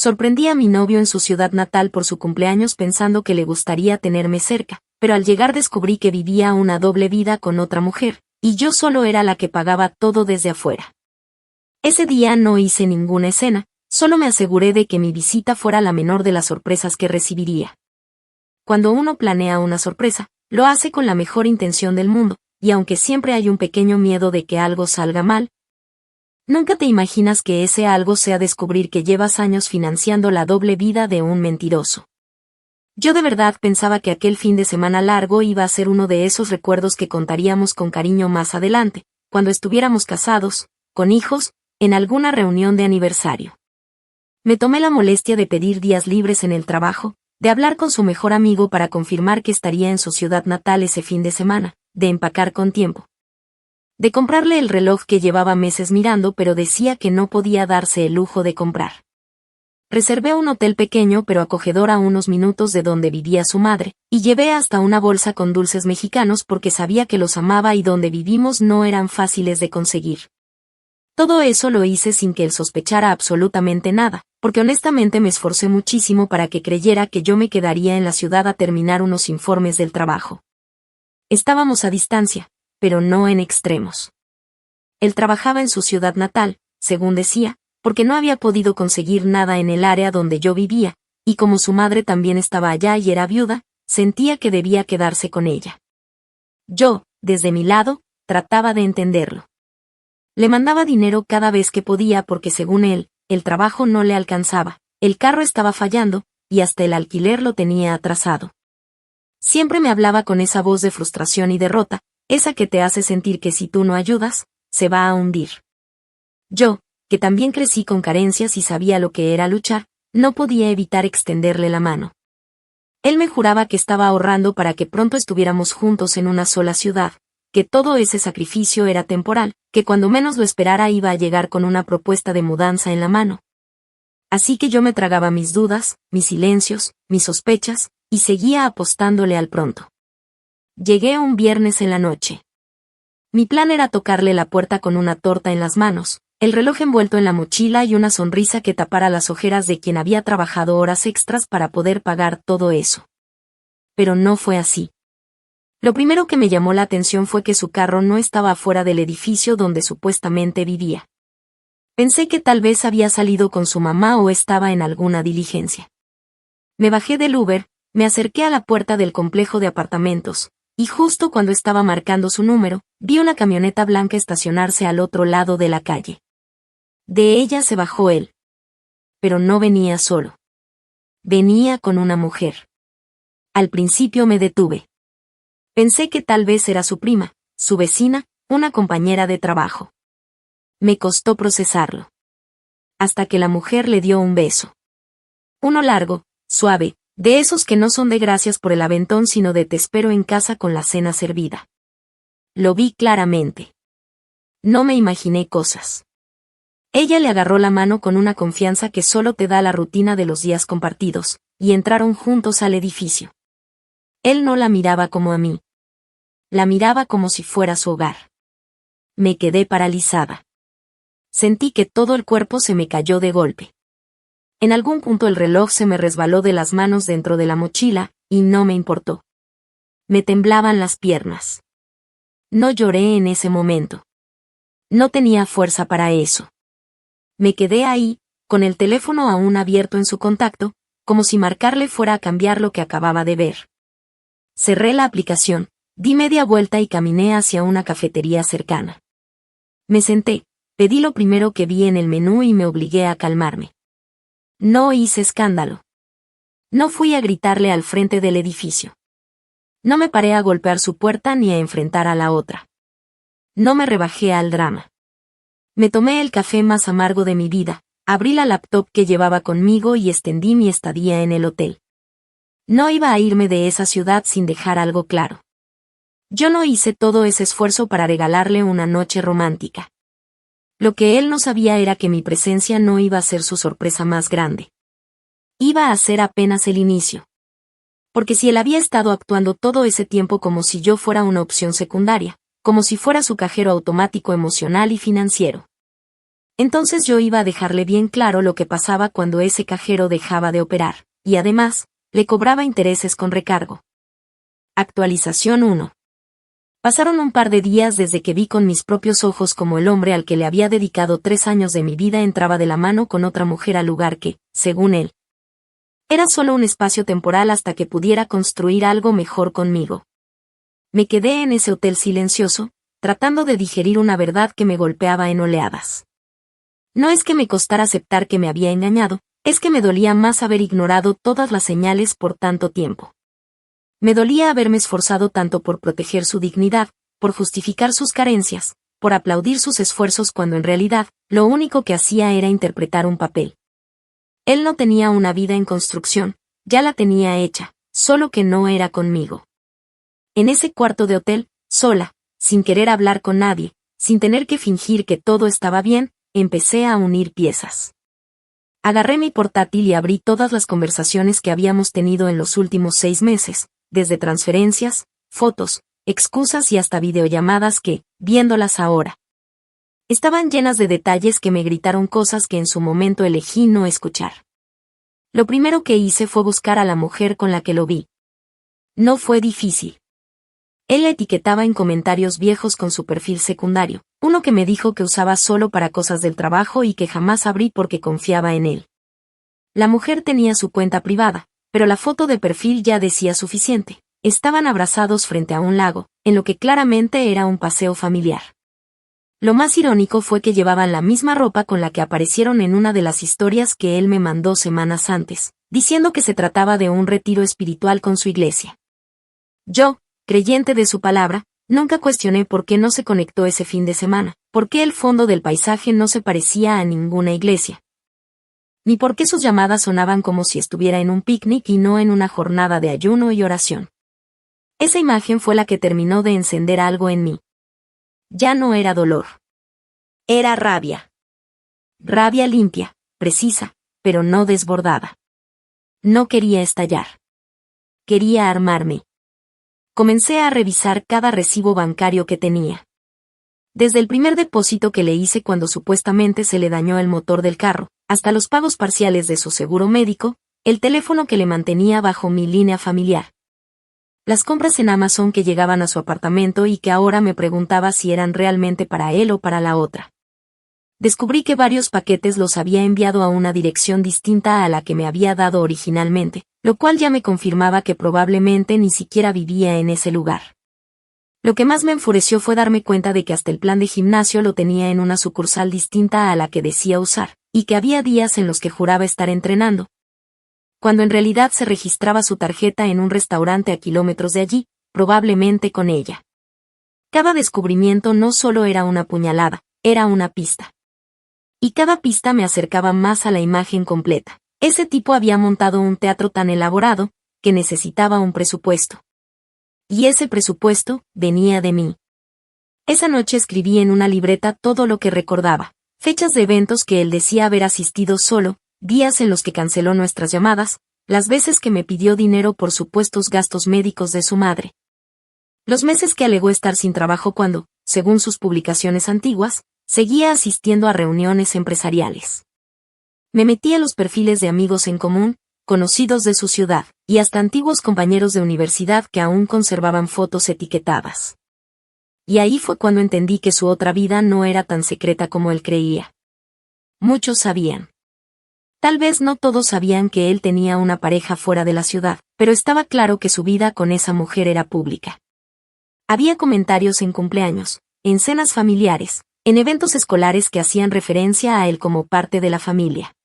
Sorprendí a mi novio en su ciudad natal por su cumpleaños pensando que le gustaría tenerme cerca, pero al llegar descubrí que vivía una doble vida con otra mujer, y yo solo era la que pagaba todo desde afuera. Ese día no hice ninguna escena, solo me aseguré de que mi visita fuera la menor de las sorpresas que recibiría. Cuando uno planea una sorpresa, lo hace con la mejor intención del mundo, y aunque siempre hay un pequeño miedo de que algo salga mal, nunca te imaginas que ese algo sea descubrir que llevas años financiando la doble vida de un mentiroso. Yo de verdad pensaba que aquel fin de semana largo iba a ser uno de esos recuerdos que contaríamos con cariño más adelante, cuando estuviéramos casados, con hijos, en alguna reunión de aniversario. Me tomé la molestia de pedir días libres en el trabajo, de hablar con su mejor amigo para confirmar que estaría en su ciudad natal ese fin de semana, de empacar con tiempo, de comprarle el reloj que llevaba meses mirando pero decía que no podía darse el lujo de comprar. Reservé un hotel pequeño pero acogedor a unos minutos de donde vivía su madre, y llevé hasta una bolsa con dulces mexicanos porque sabía que los amaba y donde vivimos no eran fáciles de conseguir. Todo eso lo hice sin que él sospechara absolutamente nada, porque honestamente me esforcé muchísimo para que creyera que yo me quedaría en la ciudad a terminar unos informes del trabajo. Estábamos a distancia, pero no en extremos. Él trabajaba en su ciudad natal, según decía, porque no había podido conseguir nada en el área donde yo vivía, y como su madre también estaba allá y era viuda, sentía que debía quedarse con ella. Yo, desde mi lado, trataba de entenderlo. Le mandaba dinero cada vez que podía porque según él, el trabajo no le alcanzaba, el carro estaba fallando, y hasta el alquiler lo tenía atrasado. Siempre me hablaba con esa voz de frustración y derrota, esa que te hace sentir que si tú no ayudas, se va a hundir. Yo, que también crecí con carencias y sabía lo que era luchar, no podía evitar extenderle la mano. Él me juraba que estaba ahorrando para que pronto estuviéramos juntos en una sola ciudad, que todo ese sacrificio era temporal, que cuando menos lo esperara iba a llegar con una propuesta de mudanza en la mano. Así que yo me tragaba mis dudas, mis silencios, mis sospechas, y seguía apostándole al pronto. Llegué un viernes en la noche. Mi plan era tocarle la puerta con una torta en las manos, el reloj envuelto en la mochila y una sonrisa que tapara las ojeras de quien había trabajado horas extras para poder pagar todo eso. Pero no fue así. Lo primero que me llamó la atención fue que su carro no estaba afuera del edificio donde supuestamente vivía. Pensé que tal vez había salido con su mamá o estaba en alguna diligencia. Me bajé del Uber, me acerqué a la puerta del complejo de apartamentos, y justo cuando estaba marcando su número, vi una camioneta blanca estacionarse al otro lado de la calle. De ella se bajó él. Pero no venía solo. Venía con una mujer. Al principio me detuve. Pensé que tal vez era su prima, su vecina, una compañera de trabajo. Me costó procesarlo. Hasta que la mujer le dio un beso. Uno largo, suave, de esos que no son de gracias por el aventón sino de te espero en casa con la cena servida. Lo vi claramente. No me imaginé cosas. Ella le agarró la mano con una confianza que solo te da la rutina de los días compartidos, y entraron juntos al edificio. Él no la miraba como a mí. La miraba como si fuera su hogar. Me quedé paralizada. Sentí que todo el cuerpo se me cayó de golpe. En algún punto el reloj se me resbaló de las manos dentro de la mochila, y no me importó. Me temblaban las piernas. No lloré en ese momento. No tenía fuerza para eso. Me quedé ahí, con el teléfono aún abierto en su contacto, como si marcarle fuera a cambiar lo que acababa de ver. Cerré la aplicación, di media vuelta y caminé hacia una cafetería cercana. Me senté, pedí lo primero que vi en el menú y me obligué a calmarme. No hice escándalo. No fui a gritarle al frente del edificio. No me paré a golpear su puerta ni a enfrentar a la otra. No me rebajé al drama. Me tomé el café más amargo de mi vida, abrí la laptop que llevaba conmigo y extendí mi estadía en el hotel. No iba a irme de esa ciudad sin dejar algo claro. Yo no hice todo ese esfuerzo para regalarle una noche romántica. Lo que él no sabía era que mi presencia no iba a ser su sorpresa más grande. Iba a ser apenas el inicio. Porque si él había estado actuando todo ese tiempo como si yo fuera una opción secundaria, como si fuera su cajero automático emocional y financiero. Entonces yo iba a dejarle bien claro lo que pasaba cuando ese cajero dejaba de operar, y además, le cobraba intereses con recargo. Actualización 1. Pasaron un par de días desde que vi con mis propios ojos cómo el hombre al que le había dedicado 3 años de mi vida entraba de la mano con otra mujer al lugar que, según él, era solo un espacio temporal hasta que pudiera construir algo mejor conmigo. Me quedé en ese hotel silencioso, tratando de digerir una verdad que me golpeaba en oleadas. No es que me costara aceptar que me había engañado, es que me dolía más haber ignorado todas las señales por tanto tiempo. Me dolía haberme esforzado tanto por proteger su dignidad, por justificar sus carencias, por aplaudir sus esfuerzos cuando en realidad, lo único que hacía era interpretar un papel. Él no tenía una vida en construcción, ya la tenía hecha, solo que no era conmigo. En ese cuarto de hotel, sola, sin querer hablar con nadie, sin tener que fingir que todo estaba bien, empecé a unir piezas. Agarré mi portátil y abrí todas las conversaciones que habíamos tenido en los últimos 6 meses, desde transferencias, fotos, excusas y hasta videollamadas que, viéndolas ahora, estaban llenas de detalles que me gritaron cosas que en su momento elegí no escuchar. Lo primero que hice fue buscar a la mujer con la que lo vi. No fue difícil. Él la etiquetaba en comentarios viejos con su perfil secundario, uno que me dijo que usaba solo para cosas del trabajo y que jamás abrí porque confiaba en él. La mujer tenía su cuenta privada, pero la foto de perfil ya decía suficiente. Estaban abrazados frente a un lago, en lo que claramente era un paseo familiar. Lo más irónico fue que llevaban la misma ropa con la que aparecieron en una de las historias que él me mandó semanas antes, diciendo que se trataba de un retiro espiritual con su iglesia. Yo, creyente de su palabra, nunca cuestioné por qué no se conectó ese fin de semana, por qué el fondo del paisaje no se parecía a ninguna iglesia, ni por qué sus llamadas sonaban como si estuviera en un picnic y no en una jornada de ayuno y oración. Esa imagen fue la que terminó de encender algo en mí. Ya no era dolor. Era rabia. Rabia limpia, precisa, pero no desbordada. No quería estallar. Quería armarme. Comencé a revisar cada recibo bancario que tenía. Desde el primer depósito que le hice cuando supuestamente se le dañó el motor del carro, hasta los pagos parciales de su seguro médico, el teléfono que le mantenía bajo mi línea familiar. Las compras en Amazon que llegaban a su apartamento y que ahora me preguntaba si eran realmente para él o para la otra. Descubrí que varios paquetes los había enviado a una dirección distinta a la que me había dado originalmente, lo cual ya me confirmaba que probablemente ni siquiera vivía en ese lugar. Lo que más me enfureció fue darme cuenta de que hasta el plan de gimnasio lo tenía en una sucursal distinta a la que decía usar, y que había días en los que juraba estar entrenando, cuando en realidad se registraba su tarjeta en un restaurante a kilómetros de allí, probablemente con ella. Cada descubrimiento no solo era una puñalada, era una pista. Y cada pista me acercaba más a la imagen completa. Ese tipo había montado un teatro tan elaborado, que necesitaba un presupuesto. Y ese presupuesto venía de mí. Esa noche escribí en una libreta todo lo que recordaba, fechas de eventos que él decía haber asistido solo, días en los que canceló nuestras llamadas, las veces que me pidió dinero por supuestos gastos médicos de su madre. Los meses que alegó estar sin trabajo cuando, según sus publicaciones antiguas, seguía asistiendo a reuniones empresariales. Me metí a los perfiles de amigos en común, conocidos de su ciudad, y hasta antiguos compañeros de universidad que aún conservaban fotos etiquetadas. Y ahí fue cuando entendí que su otra vida no era tan secreta como él creía. Muchos sabían. Tal vez no todos sabían que él tenía una pareja fuera de la ciudad, pero estaba claro que su vida con esa mujer era pública. Había comentarios en cumpleaños, en cenas familiares, en eventos escolares que hacían referencia a él como parte de la familia.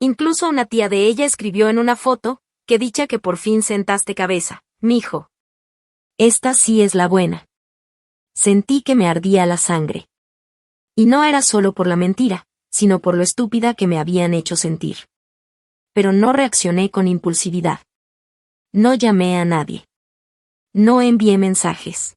Incluso una tía de ella escribió en una foto, «Qué dicha que por fin sentaste cabeza, mijo. Esta sí es la buena». Sentí que me ardía la sangre. Y no era solo por la mentira, sino por lo estúpida que me habían hecho sentir. Pero no reaccioné con impulsividad. No llamé a nadie. No envié mensajes.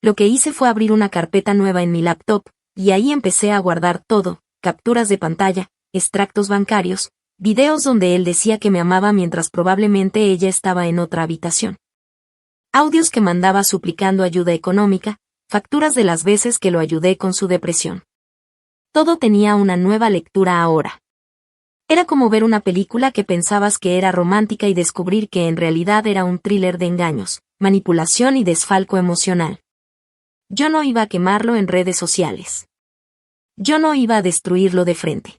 Lo que hice fue abrir una carpeta nueva en mi laptop, y ahí empecé a guardar todo, capturas de pantalla, extractos bancarios, videos donde él decía que me amaba mientras probablemente ella estaba en otra habitación. Audios que mandaba suplicando ayuda económica, facturas de las veces que lo ayudé con su depresión. Todo tenía una nueva lectura ahora. Era como ver una película que pensabas que era romántica y descubrir que en realidad era un thriller de engaños, manipulación y desfalco emocional. Yo no iba a quemarlo en redes sociales. Yo no iba a destruirlo de frente.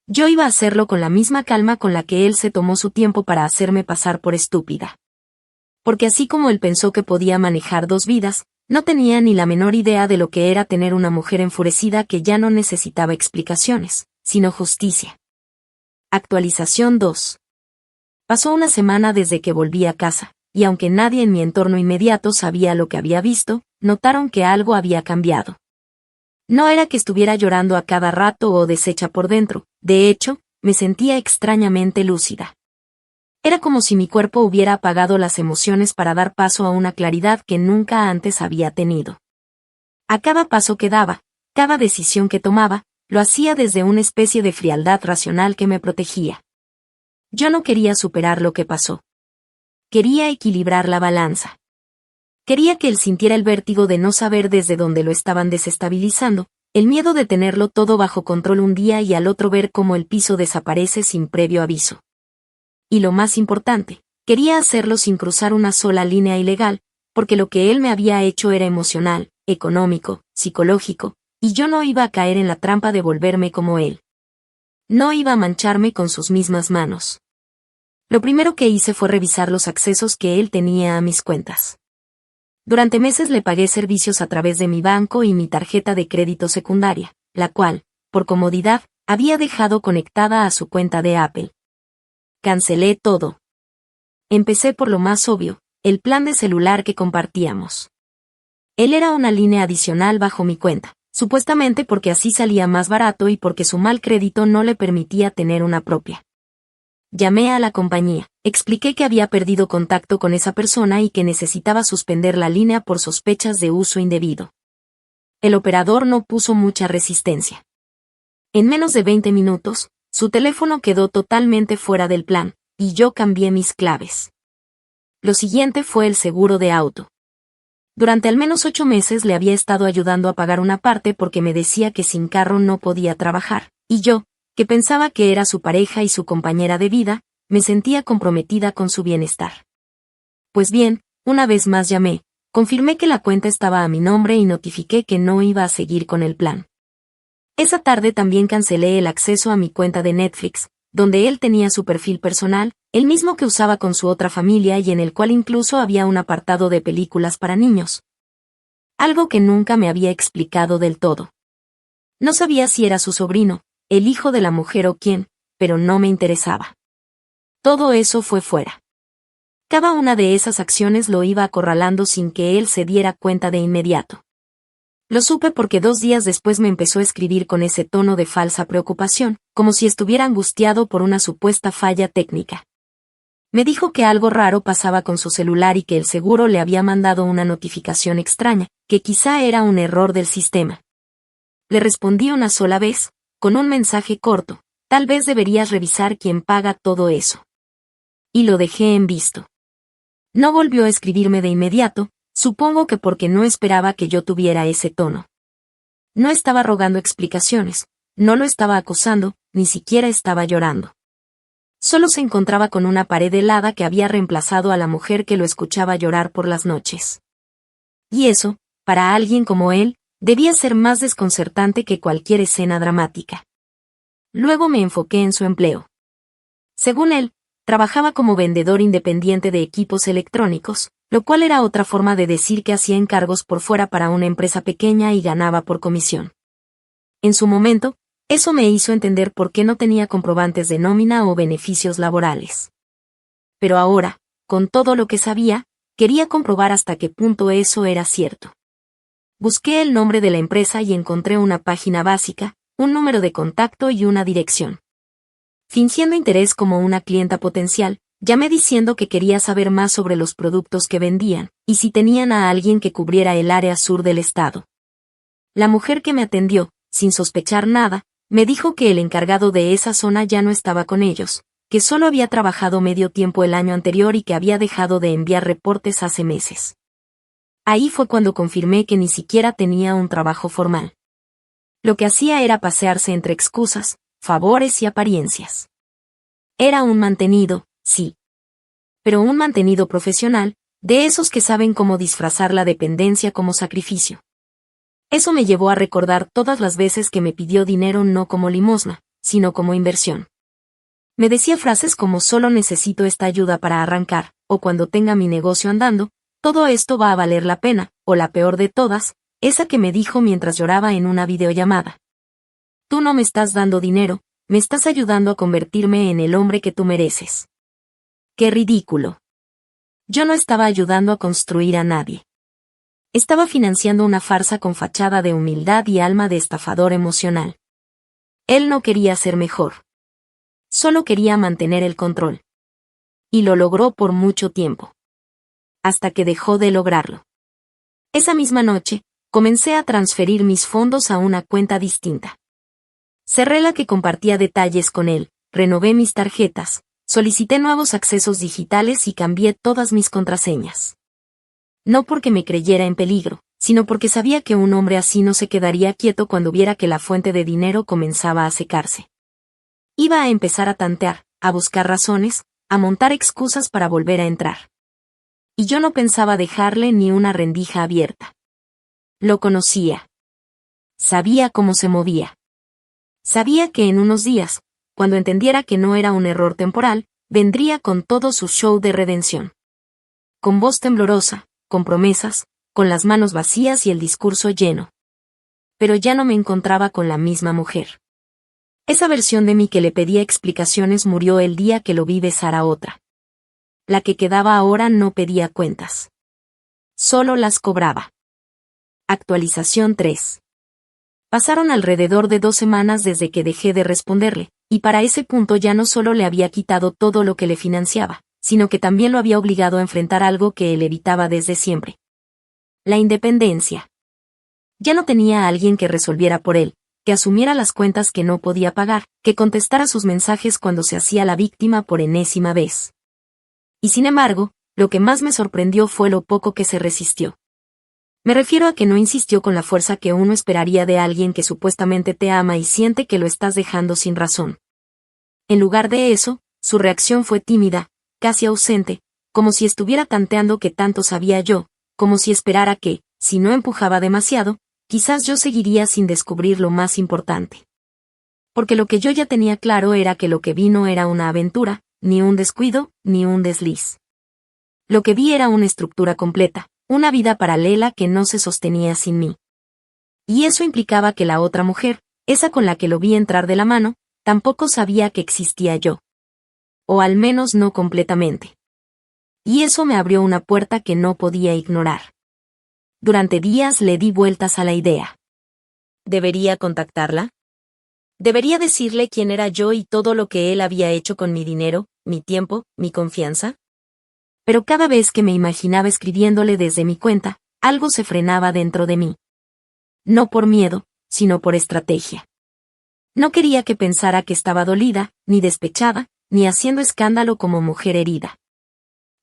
Yo iba a hacerlo con la misma calma con la que él se tomó su tiempo para hacerme pasar por estúpida. Porque así como él pensó que podía manejar dos vidas, no tenía ni la menor idea de lo que era tener una mujer enfurecida que ya no necesitaba explicaciones, sino justicia. Actualización 2. Pasó una semana desde que volví a casa, y aunque nadie en mi entorno inmediato sabía lo que había visto, notaron que algo había cambiado. No era que estuviera llorando a cada rato o deshecha por dentro, de hecho, me sentía extrañamente lúcida. Era como si mi cuerpo hubiera apagado las emociones para dar paso a una claridad que nunca antes había tenido. A cada paso que daba, cada decisión que tomaba, lo hacía desde una especie de frialdad racional que me protegía. Yo no quería superar lo que pasó. Quería equilibrar la balanza. Quería que él sintiera el vértigo de no saber desde dónde lo estaban desestabilizando, el miedo de tenerlo todo bajo control un día y al otro ver cómo el piso desaparece sin previo aviso. Y lo más importante, quería hacerlo sin cruzar una sola línea ilegal, porque lo que él me había hecho era emocional, económico, psicológico, y yo no iba a caer en la trampa de volverme como él. No iba a mancharme con sus mismas manos. Lo primero que hice fue revisar los accesos que él tenía a mis cuentas. Durante meses le pagué servicios a través de mi banco y mi tarjeta de crédito secundaria, la cual, por comodidad, había dejado conectada a su cuenta de Apple. Cancelé todo. Empecé por lo más obvio, el plan de celular que compartíamos. Él era una línea adicional bajo mi cuenta, supuestamente porque así salía más barato y porque su mal crédito no le permitía tener una propia. Llamé a la compañía, expliqué que había perdido contacto con esa persona y que necesitaba suspender la línea por sospechas de uso indebido. El operador no puso mucha resistencia. En menos de 20 minutos, su teléfono quedó totalmente fuera del plan, y yo cambié mis claves. Lo siguiente fue el seguro de auto. Durante al menos 8 meses le había estado ayudando a pagar una parte porque me decía que sin carro no podía trabajar, y yo, que pensaba que era su pareja y su compañera de vida, me sentía comprometida con su bienestar. Pues bien, una vez más llamé, confirmé que la cuenta estaba a mi nombre y notifiqué que no iba a seguir con el plan. Esa tarde también cancelé el acceso a mi cuenta de Netflix, donde él tenía su perfil personal, el mismo que usaba con su otra familia y en el cual incluso había un apartado de películas para niños. Algo que nunca me había explicado del todo. No sabía si era su sobrino, el hijo de la mujer o quién, pero no me interesaba. Todo eso fue fuera. Cada una de esas acciones lo iba acorralando sin que él se diera cuenta de inmediato. Lo supe porque 2 días después me empezó a escribir con ese tono de falsa preocupación, como si estuviera angustiado por una supuesta falla técnica. Me dijo que algo raro pasaba con su celular y que el seguro le había mandado una notificación extraña, que quizá era un error del sistema. Le respondí una sola vez, con un mensaje corto, tal vez deberías revisar quién paga todo eso. Y lo dejé en visto. No volvió a escribirme de inmediato, supongo que porque no esperaba que yo tuviera ese tono. No estaba rogando explicaciones, no lo estaba acosando, ni siquiera estaba llorando. Solo se encontraba con una pared helada que había reemplazado a la mujer que lo escuchaba llorar por las noches. Y eso, para alguien como él, debía ser más desconcertante que cualquier escena dramática. Luego me enfoqué en su empleo. Según él, trabajaba como vendedor independiente de equipos electrónicos, lo cual era otra forma de decir que hacía encargos por fuera para una empresa pequeña y ganaba por comisión. En su momento, eso me hizo entender por qué no tenía comprobantes de nómina o beneficios laborales. Pero ahora, con todo lo que sabía, quería comprobar hasta qué punto eso era cierto. Busqué el nombre de la empresa y encontré una página básica, un número de contacto y una dirección. Fingiendo interés como una clienta potencial, llamé diciendo que quería saber más sobre los productos que vendían, y si tenían a alguien que cubriera el área sur del estado. La mujer que me atendió, sin sospechar nada, me dijo que el encargado de esa zona ya no estaba con ellos, que solo había trabajado medio tiempo el año anterior y que había dejado de enviar reportes hace meses. Ahí fue cuando confirmé que ni siquiera tenía un trabajo formal. Lo que hacía era pasearse entre excusas, favores y apariencias. Era un mantenido, sí. Pero un mantenido profesional, de esos que saben cómo disfrazar la dependencia como sacrificio. Eso me llevó a recordar todas las veces que me pidió dinero no como limosna, sino como inversión. Me decía frases como solo necesito esta ayuda para arrancar, o cuando tenga mi negocio andando, todo esto va a valer la pena, o la peor de todas, esa que me dijo mientras lloraba en una videollamada. Tú no me estás dando dinero, me estás ayudando a convertirme en el hombre que tú mereces. ¡Qué ridículo! Yo no estaba ayudando a construir a nadie. Estaba financiando una farsa con fachada de humildad y alma de estafador emocional. Él no quería ser mejor. Solo quería mantener el control. Y lo logró por mucho tiempo. Hasta que dejó de lograrlo. Esa misma noche, comencé a transferir mis fondos a una cuenta distinta. Cerré la que compartía detalles con él, renové mis tarjetas, solicité nuevos accesos digitales y cambié todas mis contraseñas. No porque me creyera en peligro, sino porque sabía que un hombre así no se quedaría quieto cuando viera que la fuente de dinero comenzaba a secarse. Iba a empezar a tantear, a buscar razones, a montar excusas para volver a entrar. Y yo no pensaba dejarle ni una rendija abierta. Lo conocía. Sabía cómo se movía. Sabía que en unos días, cuando entendiera que no era un error temporal, vendría con todo su show de redención. Con voz temblorosa, con promesas, con las manos vacías y el discurso lleno. Pero ya no me encontraba con la misma mujer. Esa versión de mí que le pedía explicaciones murió el día que lo vi besar a otra. La que quedaba ahora no pedía cuentas. Solo las cobraba. Actualización 3. Pasaron alrededor de 2 semanas desde que dejé de responderle, y para ese punto ya no solo le había quitado todo lo que le financiaba, sino que también lo había obligado a enfrentar algo que él evitaba desde siempre. La independencia. Ya no tenía a alguien que resolviera por él, que asumiera las cuentas que no podía pagar, que contestara sus mensajes cuando se hacía la víctima por enésima vez. Y sin embargo, lo que más me sorprendió fue lo poco que se resistió. Me refiero a que no insistió con la fuerza que uno esperaría de alguien que supuestamente te ama y siente que lo estás dejando sin razón. En lugar de eso, su reacción fue tímida, casi ausente, como si estuviera tanteando qué tanto sabía yo, como si esperara que, si no empujaba demasiado, quizás yo seguiría sin descubrir lo más importante. Porque lo que yo ya tenía claro era que lo que vi no era una aventura, ni un descuido, ni un desliz. Lo que vi era una estructura completa, una vida paralela que no se sostenía sin mí. Y eso implicaba que la otra mujer, esa con la que lo vi entrar de la mano, tampoco sabía que existía yo. O al menos no completamente. Y eso me abrió una puerta que no podía ignorar. Durante días le di vueltas a la idea. ¿Debería contactarla? ¿Debería decirle quién era yo y todo lo que él había hecho con mi dinero, mi tiempo, mi confianza? Pero cada vez que me imaginaba escribiéndole desde mi cuenta, algo se frenaba dentro de mí. No por miedo, sino por estrategia. No quería que pensara que estaba dolida, ni despechada, ni haciendo escándalo como mujer herida.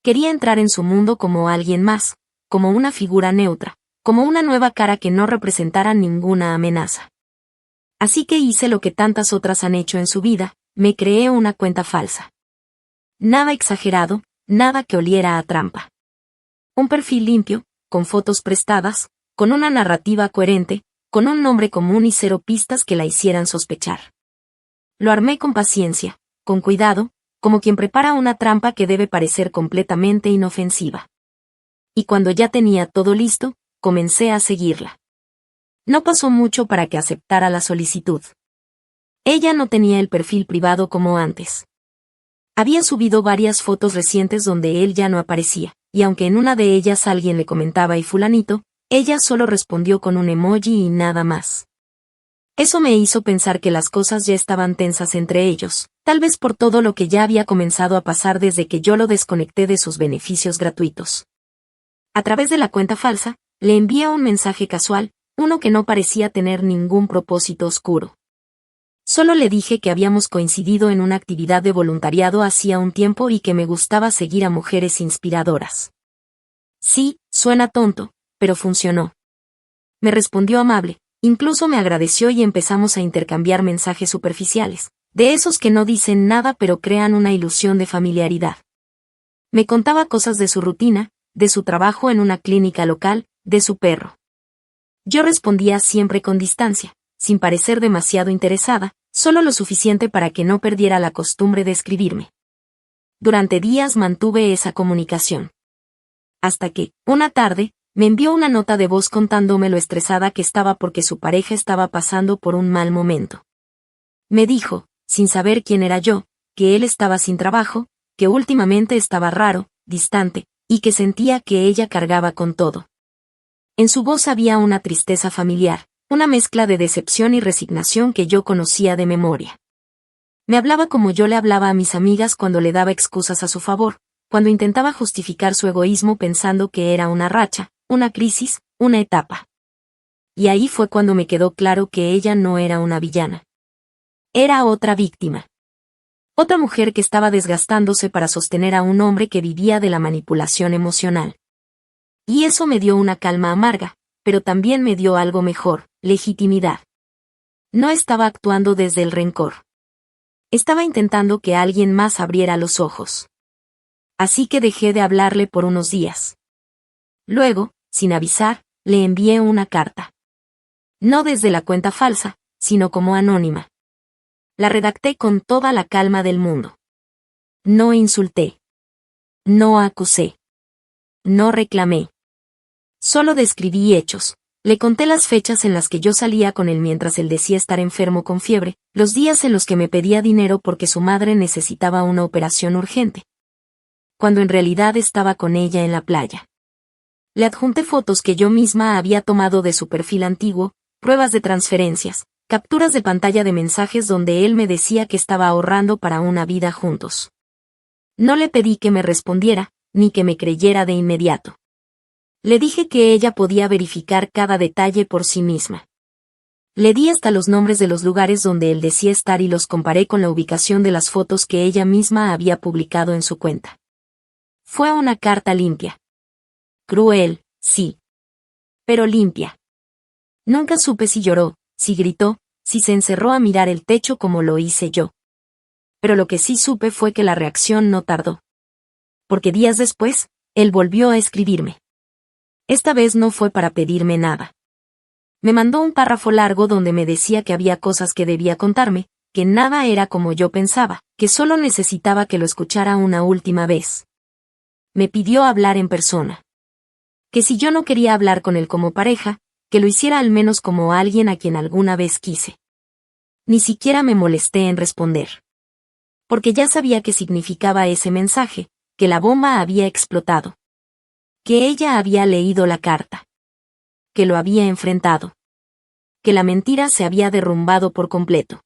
Quería entrar en su mundo como alguien más, como una figura neutra, como una nueva cara que no representara ninguna amenaza. Así que hice lo que tantas otras han hecho en su vida, me creé una cuenta falsa. Nada exagerado, nada que oliera a trampa. Un perfil limpio, con fotos prestadas, con una narrativa coherente, con un nombre común y 0 pistas que la hicieran sospechar. Lo armé con paciencia, con cuidado, como quien prepara una trampa que debe parecer completamente inofensiva. Y cuando ya tenía todo listo, comencé a seguirla. No pasó mucho para que aceptara la solicitud. Ella no tenía el perfil privado como antes. Había subido varias fotos recientes donde él ya no aparecía, y aunque en una de ellas alguien le comentaba "y fulanito", ella solo respondió con un emoji y nada más. Eso me hizo pensar que las cosas ya estaban tensas entre ellos, tal vez por todo lo que ya había comenzado a pasar desde que yo lo desconecté de sus beneficios gratuitos. A través de la cuenta falsa, le envié un mensaje casual, uno que no parecía tener ningún propósito oscuro. Solo le dije que habíamos coincidido en una actividad de voluntariado hacía un tiempo y que me gustaba seguir a mujeres inspiradoras. Sí, suena tonto, pero funcionó. Me respondió amable, Incluso me agradeció y empezamos a intercambiar mensajes superficiales, de esos que no dicen nada pero crean una ilusión de familiaridad. Me contaba cosas de su rutina, de su trabajo en una clínica local, de su perro. Yo respondía siempre con distancia, sin parecer demasiado interesada, solo lo suficiente para que no perdiera la costumbre de escribirme. Durante días mantuve esa comunicación. Hasta que, una tarde, me envió una nota de voz contándome lo estresada que estaba porque su pareja estaba pasando por un mal momento. Me dijo, sin saber quién era yo, que él estaba sin trabajo, que últimamente estaba raro, distante, y que sentía que ella cargaba con todo. En su voz había una tristeza familiar, una mezcla de decepción y resignación que yo conocía de memoria. Me hablaba como yo le hablaba a mis amigas cuando le daba excusas a su favor, cuando intentaba justificar su egoísmo pensando que era una racha, una crisis, una etapa. Y ahí fue cuando me quedó claro que ella no era una villana. Era otra víctima. Otra mujer que estaba desgastándose para sostener a un hombre que vivía de la manipulación emocional. Y eso me dio una calma amarga, pero también me dio algo mejor, legitimidad. No estaba actuando desde el rencor. Estaba intentando que alguien más abriera los ojos. Así que dejé de hablarle por unos días. Luego, sin avisar, le envié una carta. No desde la cuenta falsa, sino como anónima. La redacté con toda la calma del mundo. No insulté. No acusé. No reclamé. Solo describí hechos. Le conté las fechas en las que yo salía con él mientras él decía estar enfermo con fiebre, los días en los que me pedía dinero porque su madre necesitaba una operación urgente. Cuando en realidad estaba con ella en la playa. Le adjunté fotos que yo misma había tomado de su perfil antiguo, pruebas de transferencias, capturas de pantalla de mensajes donde él me decía que estaba ahorrando para una vida juntos. No le pedí que me respondiera, ni que me creyera de inmediato. Le dije que ella podía verificar cada detalle por sí misma. Le di hasta los nombres de los lugares donde él decía estar y los comparé con la ubicación de las fotos que ella misma había publicado en su cuenta. Fue una carta limpia. Cruel, sí. Pero limpia. Nunca supe si lloró, si gritó, si se encerró a mirar el techo como lo hice yo. Pero lo que sí supe fue que la reacción no tardó. Porque días después, él volvió a escribirme. Esta vez no fue para pedirme nada. Me mandó un párrafo largo donde me decía que había cosas que debía contarme, que nada era como yo pensaba, que solo necesitaba que lo escuchara una última vez. Me pidió hablar en persona. Que si yo no quería hablar con él como pareja, que lo hiciera al menos como alguien a quien alguna vez quise. Ni siquiera me molesté en responder. Porque ya sabía qué significaba ese mensaje, que la bomba había explotado. Que ella había leído la carta. Que lo había enfrentado. Que la mentira se había derrumbado por completo.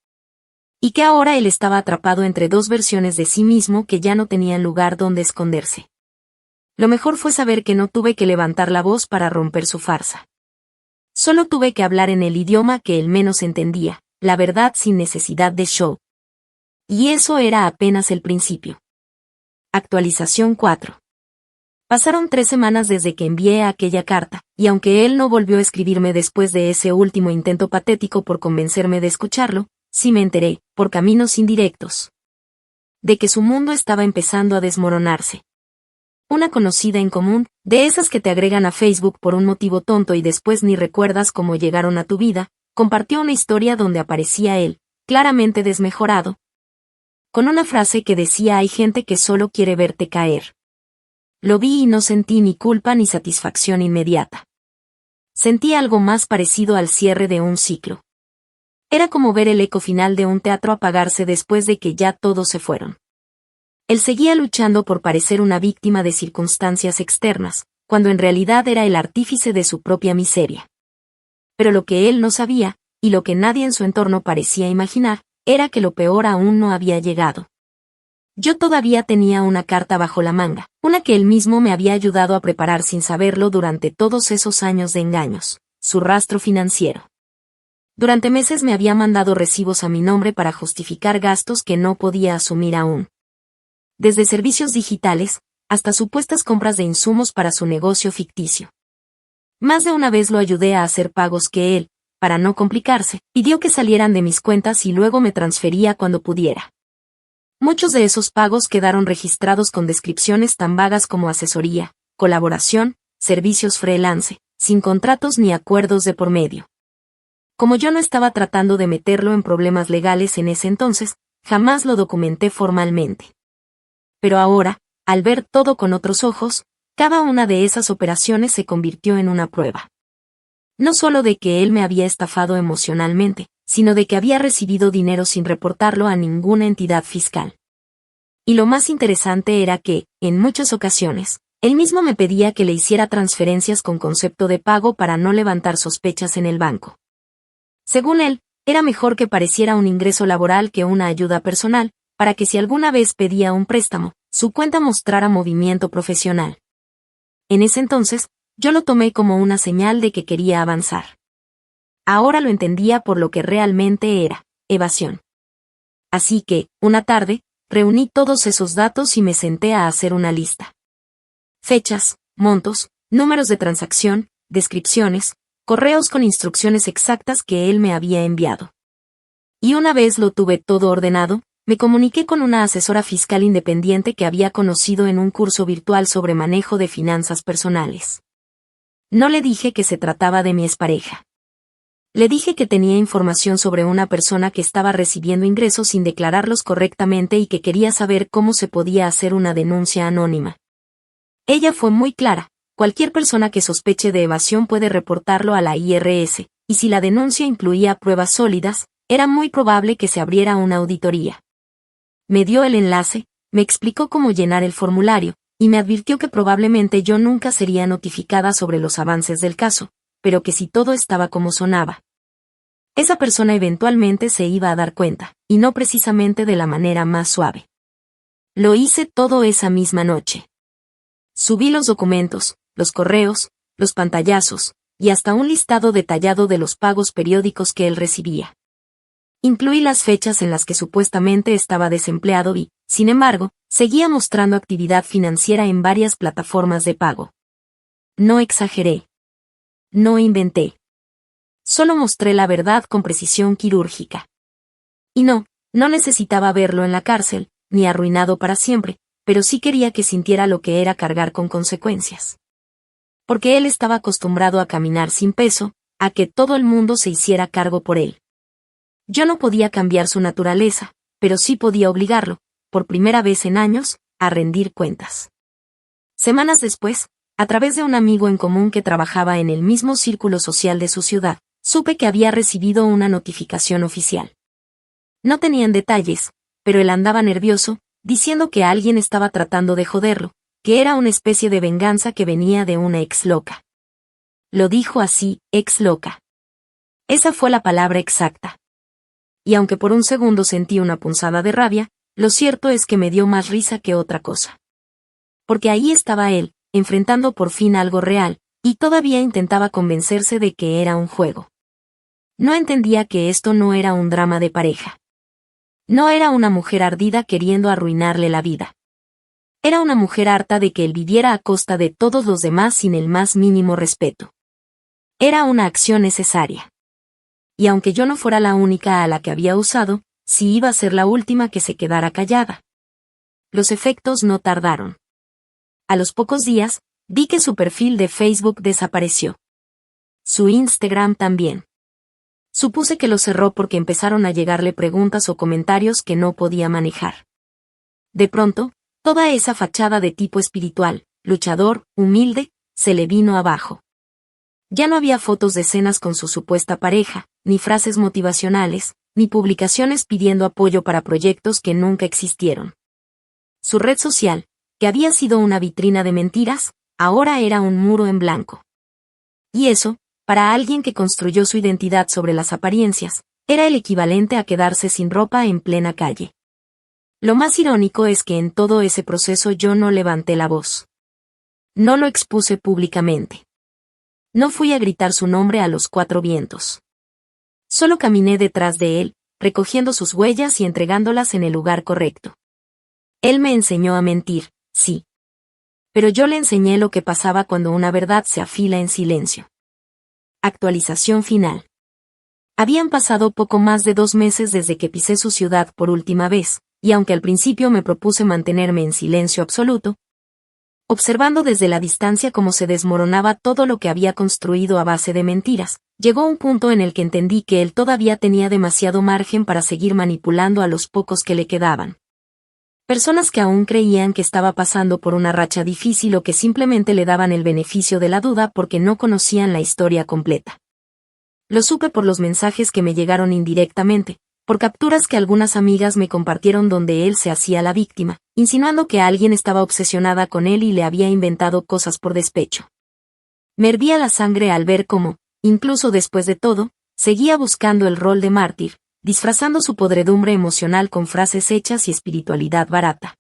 Y que ahora él estaba atrapado entre dos versiones de sí mismo que ya no tenían lugar donde esconderse. Lo mejor fue saber que no tuve que levantar la voz para romper su farsa. Solo tuve que hablar en el idioma que él menos entendía, la verdad sin necesidad de show. Y eso era apenas el principio. Actualización 4. Pasaron 3 semanas desde que envié aquella carta, y aunque él no volvió a escribirme después de ese último intento patético por convencerme de escucharlo, sí me enteré, por caminos indirectos, de que su mundo estaba empezando a desmoronarse. Una conocida en común, de esas que te agregan a Facebook por un motivo tonto y después ni recuerdas cómo llegaron a tu vida, compartió una historia donde aparecía él, claramente desmejorado, con una frase que decía: hay gente que solo quiere verte caer. Lo vi y no sentí ni culpa ni satisfacción inmediata. Sentí algo más parecido al cierre de un ciclo. Era como ver el eco final de un teatro apagarse después de que ya todos se fueron. Él seguía luchando por parecer una víctima de circunstancias externas, cuando en realidad era el artífice de su propia miseria. Pero lo que él no sabía, y lo que nadie en su entorno parecía imaginar, era que lo peor aún no había llegado. Yo todavía tenía una carta bajo la manga, una que él mismo me había ayudado a preparar sin saberlo durante todos esos años de engaños, su rastro financiero. Durante meses me había mandado recibos a mi nombre para justificar gastos que no podía asumir aún. Desde servicios digitales, hasta supuestas compras de insumos para su negocio ficticio. Más de una vez lo ayudé a hacer pagos que él, para no complicarse, pidió que salieran de mis cuentas y luego me transfería cuando pudiera. Muchos de esos pagos quedaron registrados con descripciones tan vagas como asesoría, colaboración, servicios freelance, sin contratos ni acuerdos de por medio. Como yo no estaba tratando de meterlo en problemas legales en ese entonces, jamás lo documenté formalmente. Pero ahora, al ver todo con otros ojos, cada una de esas operaciones se convirtió en una prueba. No solo de que él me había estafado emocionalmente, sino de que había recibido dinero sin reportarlo a ninguna entidad fiscal. Y lo más interesante era que, en muchas ocasiones, él mismo me pedía que le hiciera transferencias con concepto de pago para no levantar sospechas en el banco. Según él, era mejor que pareciera un ingreso laboral que una ayuda personal, para que si alguna vez pedía un préstamo, su cuenta mostrara movimiento profesional. En ese entonces, yo lo tomé como una señal de que quería avanzar. Ahora lo entendía por lo que realmente era, evasión. Así que, una tarde, reuní todos esos datos y me senté a hacer una lista. Fechas, montos, números de transacción, descripciones, correos con instrucciones exactas que él me había enviado. Y una vez lo tuve todo ordenado, me comuniqué con una asesora fiscal independiente que había conocido en un curso virtual sobre manejo de finanzas personales. No le dije que se trataba de mi expareja. Le dije que tenía información sobre una persona que estaba recibiendo ingresos sin declararlos correctamente y que quería saber cómo se podía hacer una denuncia anónima. Ella fue muy clara: cualquier persona que sospeche de evasión puede reportarlo a la IRS, y si la denuncia incluía pruebas sólidas, era muy probable que se abriera una auditoría. Me dio el enlace, me explicó cómo llenar el formulario, y me advirtió que probablemente yo nunca sería notificada sobre los avances del caso, pero que si todo estaba como sonaba, esa persona eventualmente se iba a dar cuenta, y no precisamente de la manera más suave. Lo hice todo esa misma noche. Subí los documentos, los correos, los pantallazos, y hasta un listado detallado de los pagos periódicos que él recibía. Incluí las fechas en las que supuestamente estaba desempleado y, sin embargo, seguía mostrando actividad financiera en varias plataformas de pago. No exageré. No inventé. Solo mostré la verdad con precisión quirúrgica. Y no necesitaba verlo en la cárcel, ni arruinado para siempre, pero sí quería que sintiera lo que era cargar con consecuencias. Porque él estaba acostumbrado a caminar sin peso, a que todo el mundo se hiciera cargo por él. Yo no podía cambiar su naturaleza, pero sí podía obligarlo, por primera vez en años, a rendir cuentas. Semanas después, a través de un amigo en común que trabajaba en el mismo círculo social de su ciudad, supe que había recibido una notificación oficial. No tenían detalles, pero él andaba nervioso, diciendo que alguien estaba tratando de joderlo, que era una especie de venganza que venía de una ex loca. Lo dijo así, ex loca. Esa fue la palabra exacta. Y aunque por un segundo sentí una punzada de rabia, lo cierto es que me dio más risa que otra cosa. Porque ahí estaba él, enfrentando por fin algo real, y todavía intentaba convencerse de que era un juego. No entendía que esto no era un drama de pareja. No era una mujer ardida queriendo arruinarle la vida. Era una mujer harta de que él viviera a costa de todos los demás sin el más mínimo respeto. Era una acción necesaria. Y aunque yo no fuera la única a la que había usado, sí iba a ser la última que se quedara callada. Los efectos no tardaron. A los pocos días, vi que su perfil de Facebook desapareció. Su Instagram también. Supuse que lo cerró porque empezaron a llegarle preguntas o comentarios que no podía manejar. De pronto, toda esa fachada de tipo espiritual, luchador, humilde, se le vino abajo. Ya no había fotos de cenas con su supuesta pareja, ni frases motivacionales, ni publicaciones pidiendo apoyo para proyectos que nunca existieron. Su red social, que había sido una vitrina de mentiras, ahora era un muro en blanco. Y eso, para alguien que construyó su identidad sobre las apariencias, era el equivalente a quedarse sin ropa en plena calle. Lo más irónico es que en todo ese proceso yo no levanté la voz. No lo expuse públicamente. No fui a gritar su nombre a los cuatro vientos. Solo caminé detrás de él, recogiendo sus huellas y entregándolas en el lugar correcto. Él me enseñó a mentir, sí. Pero yo le enseñé lo que pasaba cuando una verdad se afila en silencio. Actualización final. Habían pasado poco más de 2 meses desde que pisé su ciudad por última vez, y aunque al principio me propuse mantenerme en silencio absoluto, observando desde la distancia cómo se desmoronaba todo lo que había construido a base de mentiras, llegó un punto en el que entendí que él todavía tenía demasiado margen para seguir manipulando a los pocos que le quedaban. Personas que aún creían que estaba pasando por una racha difícil o que simplemente le daban el beneficio de la duda porque no conocían la historia completa. Lo supe por los mensajes que me llegaron indirectamente, por capturas que algunas amigas me compartieron donde él se hacía la víctima, insinuando que alguien estaba obsesionada con él y le había inventado cosas por despecho. Me hervía la sangre al ver cómo, incluso después de todo, seguía buscando el rol de mártir, disfrazando su podredumbre emocional con frases hechas y espiritualidad barata.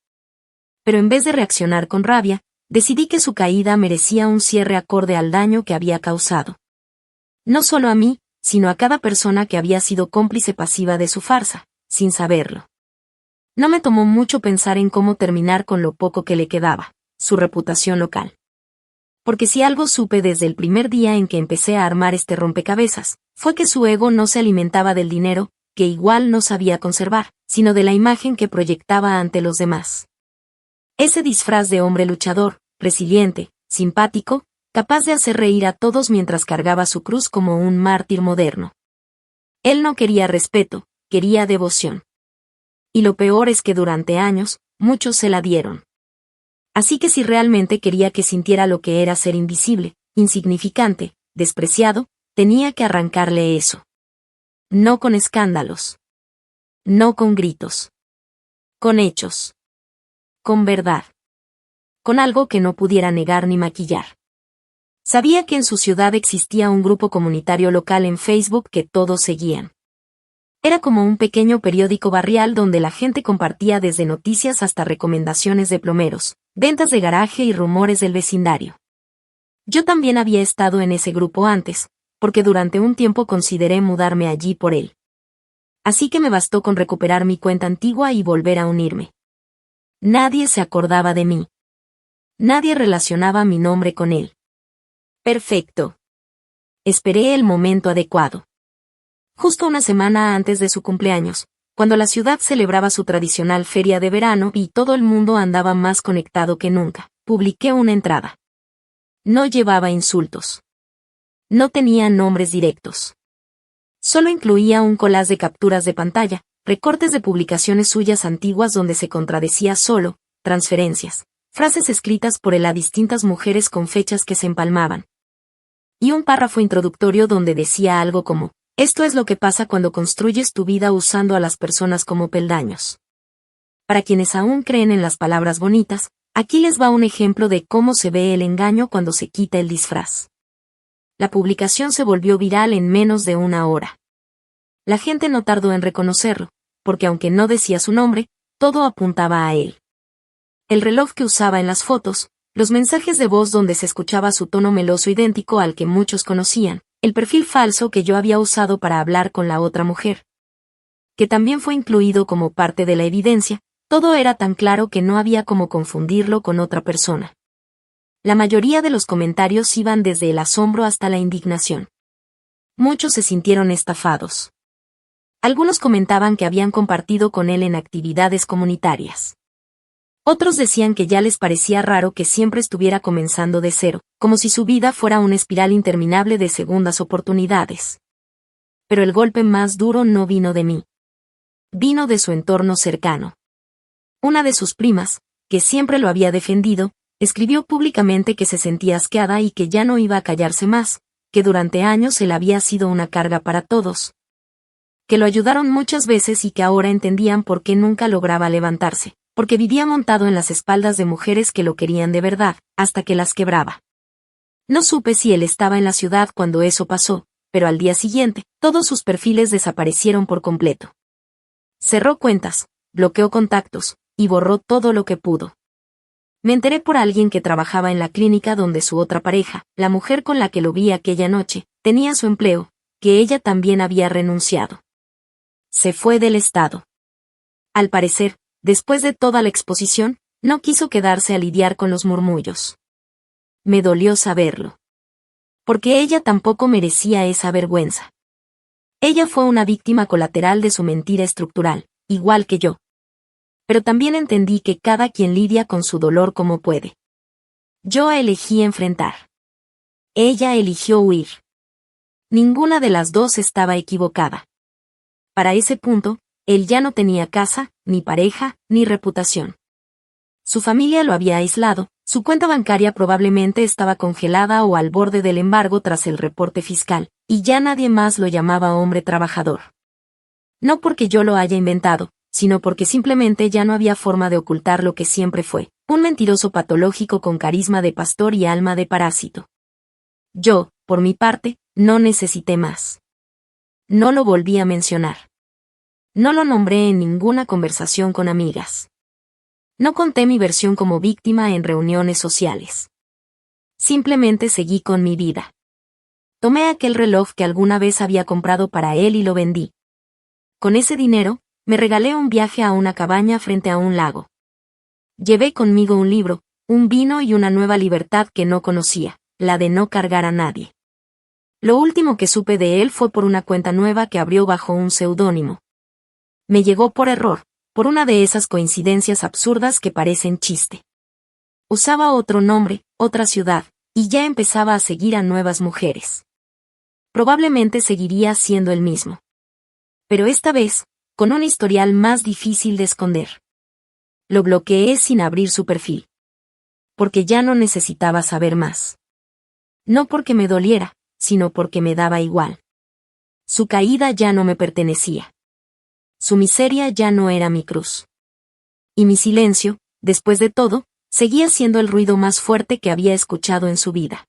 Pero en vez de reaccionar con rabia, decidí que su caída merecía un cierre acorde al daño que había causado. No solo a mí, sino a cada persona que había sido cómplice pasiva de su farsa, sin saberlo. No me tomó mucho pensar en cómo terminar con lo poco que le quedaba, su reputación local. Porque si algo supe desde el primer día en que empecé a armar este rompecabezas, fue que su ego no se alimentaba del dinero, que igual no sabía conservar, sino de la imagen que proyectaba ante los demás. Ese disfraz de hombre luchador, resiliente, simpático, capaz de hacer reír a todos mientras cargaba su cruz como un mártir moderno. Él no quería respeto, quería devoción. Y lo peor es que durante años, muchos se la dieron. Así que si realmente quería que sintiera lo que era ser invisible, insignificante, despreciado, tenía que arrancarle eso. No con escándalos. No con gritos. Con hechos. Con verdad. Con algo que no pudiera negar ni maquillar. Sabía que en su ciudad existía un grupo comunitario local en Facebook que todos seguían. Era como un pequeño periódico barrial donde la gente compartía desde noticias hasta recomendaciones de plomeros, ventas de garaje y rumores del vecindario. Yo también había estado en ese grupo antes, porque durante un tiempo consideré mudarme allí por él. Así que me bastó con recuperar mi cuenta antigua y volver a unirme. Nadie se acordaba de mí. Nadie relacionaba mi nombre con él. Perfecto. Esperé el momento adecuado. Justo una semana antes de su cumpleaños, cuando la ciudad celebraba su tradicional feria de verano y todo el mundo andaba más conectado que nunca, publiqué una entrada. No llevaba insultos. No tenía nombres directos. Solo incluía un collage de capturas de pantalla, recortes de publicaciones suyas antiguas donde se contradecía solo, transferencias, frases escritas por él a distintas mujeres con fechas que se empalmaban. Y un párrafo introductorio donde decía algo como, esto es lo que pasa cuando construyes tu vida usando a las personas como peldaños. Para quienes aún creen en las palabras bonitas, aquí les va un ejemplo de cómo se ve el engaño cuando se quita el disfraz. La publicación se volvió viral en menos de una hora. La gente no tardó en reconocerlo, porque aunque no decía su nombre, todo apuntaba a él. El reloj que usaba en las fotos, los mensajes de voz donde se escuchaba su tono meloso idéntico al que muchos conocían, el perfil falso que yo había usado para hablar con la otra mujer, que también fue incluido como parte de la evidencia, todo era tan claro que no había como confundirlo con otra persona. La mayoría de los comentarios iban desde el asombro hasta la indignación. Muchos se sintieron estafados. Algunos comentaban que habían compartido con él en actividades comunitarias. Otros decían que ya les parecía raro que siempre estuviera comenzando de cero, como si su vida fuera una espiral interminable de segundas oportunidades. Pero el golpe más duro no vino de mí. Vino de su entorno cercano. Una de sus primas, que siempre lo había defendido, escribió públicamente que se sentía asqueada y que ya no iba a callarse más, que durante años él había sido una carga para todos. Que lo ayudaron muchas veces y que ahora entendían por qué nunca lograba levantarse, porque vivía montado en las espaldas de mujeres que lo querían de verdad, hasta que las quebraba. No supe si él estaba en la ciudad cuando eso pasó, pero al día siguiente, todos sus perfiles desaparecieron por completo. Cerró cuentas, bloqueó contactos, y borró todo lo que pudo. Me enteré por alguien que trabajaba en la clínica donde su otra pareja, la mujer con la que lo vi aquella noche, tenía su empleo, que ella también había renunciado. Se fue del estado. Al parecer, después de toda la exposición, no quiso quedarse a lidiar con los murmullos. Me dolió saberlo. Porque ella tampoco merecía esa vergüenza. Ella fue una víctima colateral de su mentira estructural, igual que yo. Pero también entendí que cada quien lidia con su dolor como puede. Yo elegí enfrentar. Ella eligió huir. Ninguna de las dos estaba equivocada. Para ese punto, él ya no tenía casa, ni pareja, ni reputación. Su familia lo había aislado, su cuenta bancaria probablemente estaba congelada o al borde del embargo tras el reporte fiscal, y ya nadie más lo llamaba hombre trabajador. No porque yo lo haya inventado, sino porque simplemente ya no había forma de ocultar lo que siempre fue, un mentiroso patológico con carisma de pastor y alma de parásito. Yo, por mi parte, no necesité más. No lo volví a mencionar. No lo nombré en ninguna conversación con amigas. No conté mi versión como víctima en reuniones sociales. Simplemente seguí con mi vida. Tomé aquel reloj que alguna vez había comprado para él y lo vendí. Con ese dinero, me regalé un viaje a una cabaña frente a un lago. Llevé conmigo un libro, un vino y una nueva libertad que no conocía, la de no cargar a nadie. Lo último que supe de él fue por una cuenta nueva que abrió bajo un seudónimo. Me llegó por error, por una de esas coincidencias absurdas que parecen chiste. Usaba otro nombre, otra ciudad, y ya empezaba a seguir a nuevas mujeres. Probablemente seguiría siendo el mismo. Pero esta vez, con un historial más difícil de esconder. Lo bloqueé sin abrir su perfil. Porque ya no necesitaba saber más. No porque me doliera, sino porque me daba igual. Su caída ya no me pertenecía. Su miseria ya no era mi cruz. Y mi silencio, después de todo, seguía siendo el ruido más fuerte que había escuchado en su vida.